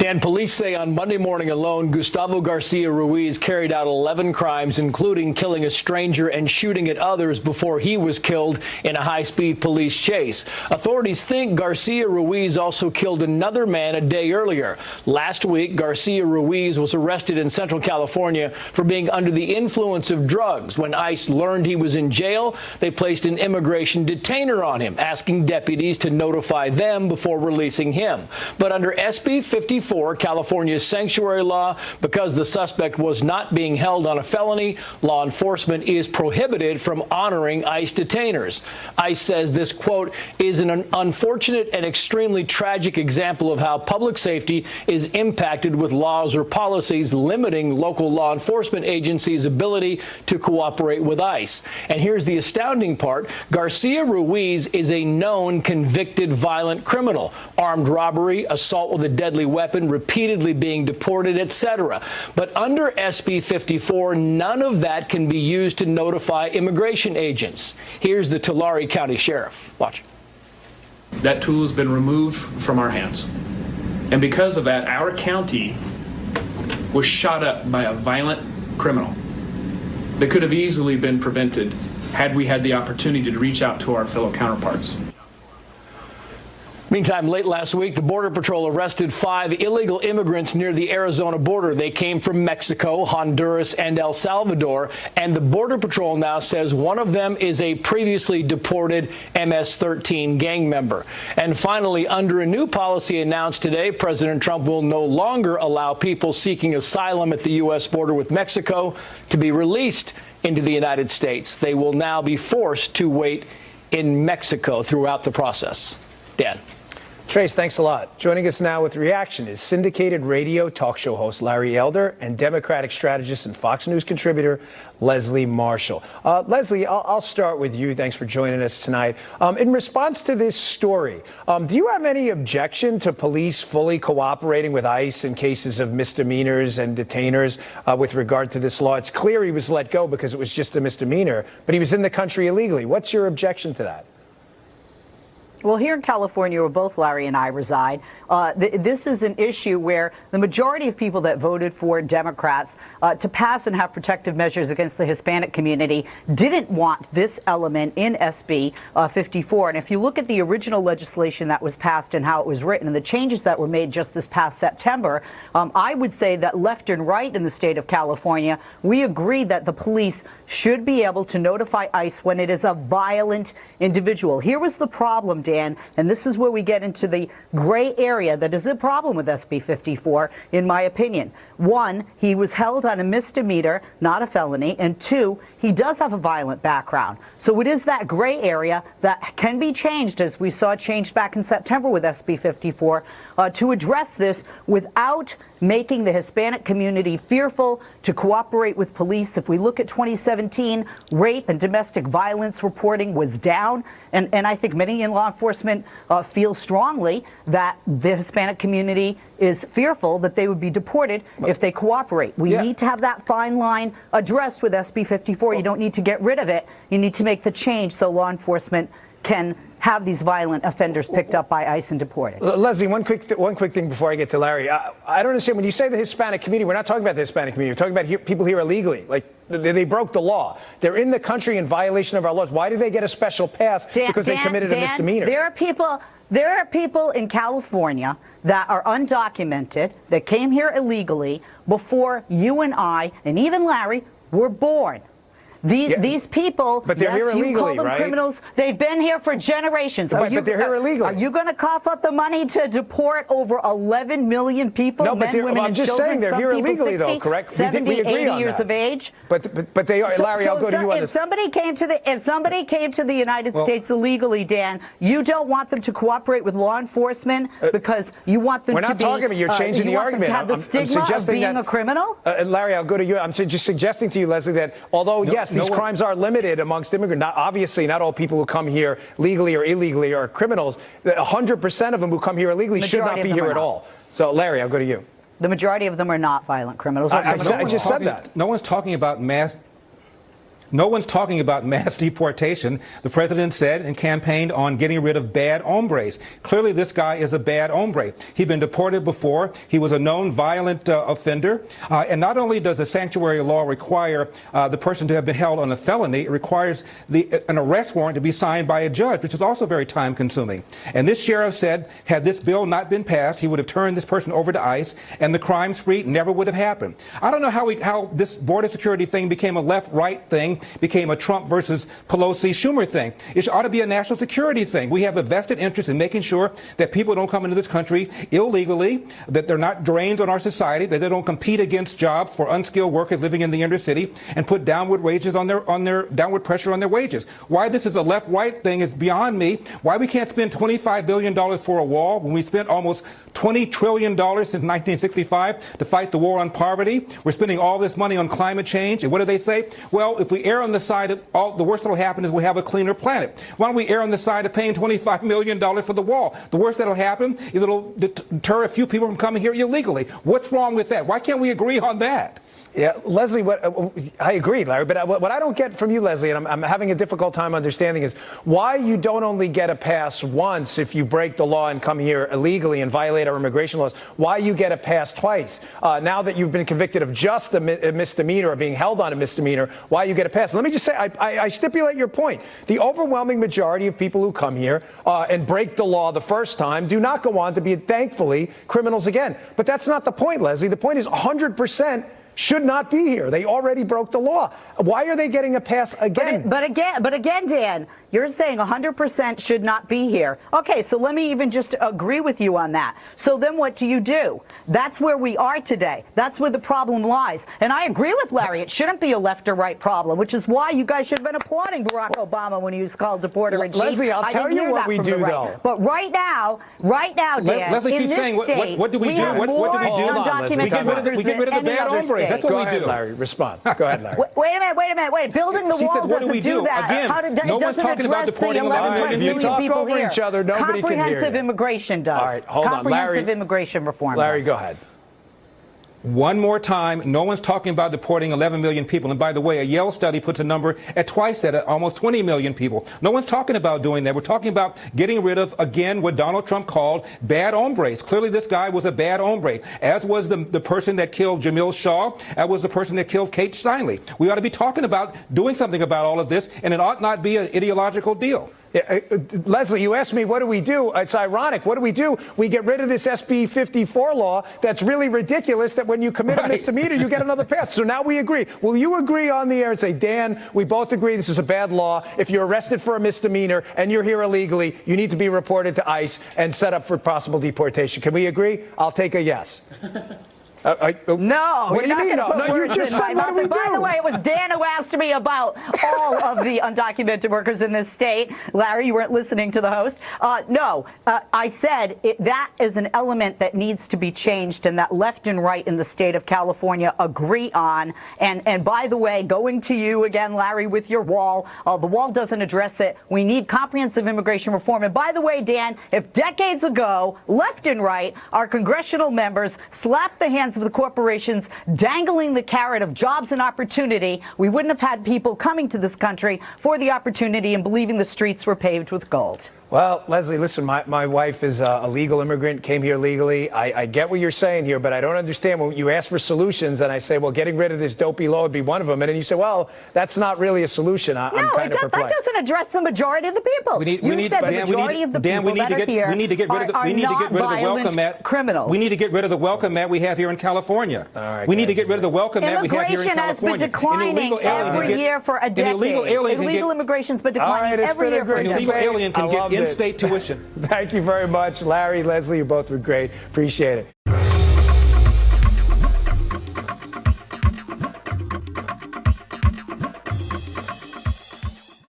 And police say on Monday morning alone, Gustavo Garcia Ruiz carried out 11 crimes, including killing a stranger and shooting at others before he was killed in a high-speed police chase. Authorities think Garcia Ruiz also killed another man a day earlier. Last week, Garcia Ruiz was arrested in Central California for being under the influence of drugs. When ICE learned he was in jail, they placed an immigration detainer on him, asking deputies to notify them before releasing him. But under SB 54, California's sanctuary law, because the suspect was not being held on a felony, law enforcement is prohibited from honoring ICE detainers. ICE says this, quote, is an unfortunate and extremely tragic example of how public safety is impacted with laws or policies limiting local law enforcement agencies' ability to cooperate with ICE. And here's the astounding part. Garcia Ruiz is a known convicted violent criminal, armed robbery, assault with a deadly weapon, repeatedly being deported, etc. But under SB 54, none of that can be used to notify immigration agents. Here's the Tulare County Sheriff. Watch. That tool has been removed from our hands. And because of that, our county was shot up by a violent criminal that could have easily been prevented had we had the opportunity to reach out to our fellow counterparts. Meantime, late last week, the Border Patrol arrested 5 illegal immigrants near the Arizona border. They came from Mexico, Honduras, and El Salvador, and the Border Patrol now says one of them is a previously deported MS-13 gang member. And finally, under a new policy announced today, President Trump will no longer allow people seeking asylum at the U.S. border with Mexico to be released into the United States. They will now be forced to wait in Mexico throughout the process. Dan. Trace, thanks a lot. Joining us now with reaction is syndicated radio talk show host Larry Elder and Democratic strategist and Fox News contributor Leslie Marshall. Leslie, I'll start with you. Thanks for joining us tonight. In response to this story, do you have any objection to police fully cooperating with ICE in cases of misdemeanors and detainers with regard to this law? It's clear he was let go because it was just a misdemeanor, but he was in the country illegally. What's your objection to that? Well, here in California, where both Larry and I reside, this is an issue where the majority of people that voted for Democrats to pass and have protective measures against the Hispanic community didn't want this element in SB 54. And if you look at the original legislation that was passed and how it was written and the changes that were made just this past September, I would say that left and right in the state of California, we agree that the police should be able to notify ICE when it is a violent individual. Here was the problem, Dan, and this is where we get into the gray area that is a problem with SB 54, in my opinion. One, he was held on a misdemeanor, not a felony, and two, he does have a violent background. So it is that gray area that can be changed, as we saw changed back in September with SB 54, to address this without making the Hispanic community fearful to cooperate with police. If we look at 2017, rape and domestic violence reporting was down, and I think many in law enforcement feel strongly that the Hispanic community is fearful that they would be deported if they cooperate. We need to have that fine line addressed with SB 54. You don't need to get rid of it. You need to make the change so law enforcement can have these violent offenders picked up by ICE and deported. Leslie, one quick thing before I get to Larry. I don't understand. When you say the Hispanic community, we're not talking about the Hispanic community. We're talking about people here illegally. Like, they broke the law. They're in the country in violation of our laws. Why do they get a special pass? Because they committed a misdemeanor. There are people in California that are undocumented, that came here illegally before you and I, and even Larry, were born. These people, but they're here illegally, you call them right? Criminals. They've been here for generations. Right, but they're here illegally. Are you going to cough up the money to deport over 11 million people, no, but men, women, I'm and just children? saying they're here illegally, 60, though, correct? 70, we agree 80 on years that. of age. But they are, Larry. I'll go to you on this. If somebody came to the United States illegally, Dan, you don't want them to cooperate with law enforcement because you want them to be. We're not talking about. You're changing the argument. To have the stigma of being a criminal. Larry, I'll go to you. I'm just suggesting to you, Leslie, that although yes, these crimes are limited amongst immigrants. Obviously, not all people who come here legally or illegally are criminals. 100% of them who come here illegally should not be here at all. So, Larry, I'll go to you. The majority of them are not violent criminals. I just said that. No one's talking about mass. No one's talking about mass deportation. The president said and campaigned on getting rid of bad hombres. Clearly, this guy is a bad hombre. He'd been deported before. He was a known violent offender. And not only does the sanctuary law require the person to have been held on a felony, it requires an arrest warrant to be signed by a judge, which is also very time-consuming. And this sheriff said, had this bill not been passed, he would have turned this person over to ICE, and the crime spree never would have happened. I don't know how this border security thing became a left-right thing, became a Trump versus Pelosi Schumer thing. It ought to be a national security thing. We have a vested interest in making sure that people don't come into this country illegally, that they're not drains on our society, that they don't compete against jobs for unskilled workers living in the inner city and put downward wages on their downward pressure on their wages. Why this is a left-right thing is beyond me. Why we can't spend $25 billion for a wall when we spent almost $20 trillion since 1965 to fight the war on poverty. We're spending all this money on climate change. And what do they say? Well, if we err on the side of the worst that will happen is we'll have a cleaner planet. Why don't we err on the side of paying $25 million for the wall? The worst that will happen is it'll deter a few people from coming here illegally. What's wrong with that? Why can't we agree on that? Yeah, Leslie, I agree, Larry, but what I don't get from you, Leslie, and I'm having a difficult time understanding, is why you don't only get a pass once if you break the law and come here illegally and violate our immigration laws, why you get a pass twice. Now that you've been convicted of just a misdemeanor or being held on a misdemeanor, why you get a pass. Let me just say, I stipulate your point. The overwhelming majority of people who come here and break the law the first time do not go on to be, thankfully, criminals again. But that's not the point, Leslie. The point is 100% should not be here. They already broke the law. Why are they getting a pass again? But again, Dan, you're saying 100% should not be here. Okay, so let me even just agree with you on that. So then what do? That's where we are today. That's where the problem lies. And I agree with Larry. It shouldn't be a left or right problem, which is why you guys should have been applauding Barack Obama when he was called deporter-in-chief. Leslie, I'll tell you what we do, though. But right now, Dan, Leslie keeps saying, what do we do? What do we do? We get rid of the bad hombres. That's what we do. Go ahead, Larry. Respond. Go ahead, Larry. Wait a minute. Building the wall doesn't do that. Again, no one's talking about deporting 11 million people. If you talk people over here. each other, nobody can hear you. Comprehensive immigration does. All right, hold on. Comprehensive immigration reform Larry, does. go ahead. One more time, no one's talking about deporting 11 million people. And by the way, a Yale study puts a number at twice that, at almost 20 million people. No one's talking about doing that. We're talking about getting rid of, again, what Donald Trump called bad hombres. Clearly, this guy was a bad hombre, as was the person that killed Jamil Shaw, as was the person that killed Kate Steinle. We ought to be talking about doing something about all of this, and it ought not be an ideological deal. Yeah, Leslie, you asked me, what do we do? It's ironic. What do? We get rid of this SB 54 law that's really ridiculous, that when you commit a misdemeanor, you get another pass. So now we agree. Will you agree on the air and say, Dan, we both agree this is a bad law. If you're arrested for a misdemeanor and you're here illegally, you need to be reported to ICE and set up for possible deportation. Can we agree? I'll take a yes. No, what do you mean? No, you just said what do we do? By the way, it was Dan who asked me about all of the undocumented workers in this state. Larry, you weren't listening to the host. I said that is an element that needs to be changed, and that left and right in the state of California agree on. And by the way, going to you again, Larry, with your wall, the wall doesn't address it. We need comprehensive immigration reform. And by the way, Dan, if decades ago, left and right, our congressional members slapped the hands of the corporations dangling the carrot of jobs and opportunity, we wouldn't have had people coming to this country for the opportunity and believing the streets were paved with gold. Well, Leslie, listen, my wife is a legal immigrant, came here legally. I get what you're saying here, but I don't understand when you ask for solutions, and I say, well, getting rid of this dopey law would be one of them. And then you say, well, that's not really a solution. I'm kind of perplexed. That doesn't address the majority of the people. We get rid of the welcome mat. Criminals. We need to get rid of the welcome mat we have here in California. We need to get rid of the welcome mat we have here in California. Immigration has been declining every year for a decade. Illegal immigration's been declining every year for a decade. An illegal alien can get in-state tuition. Thank you very much, Larry, Leslie. You both were great. Appreciate it.